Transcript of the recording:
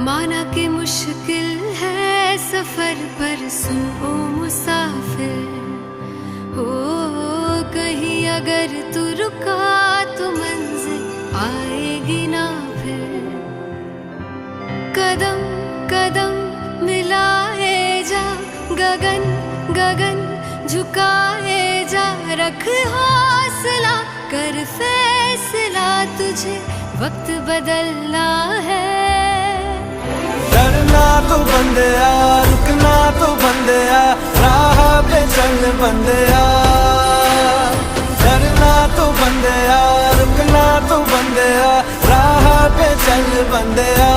माना कि मुश्किल है सफर पर सुन ओ मुसाफिर, हो कहीं अगर तू रुका तो मंजिल आएगी ना फिर। कदम कदम मिलाए जा, गगन गगन झुकाए जा, रख हौसला कर फैसला, तुझे वक्त बदलना है। डरना तो बंदिया, रुकना तो बंदिया, राह पे चल बंदिया। डरना तो बंदिया, रुकना तो बंदिया, राह पे चल बंदिया।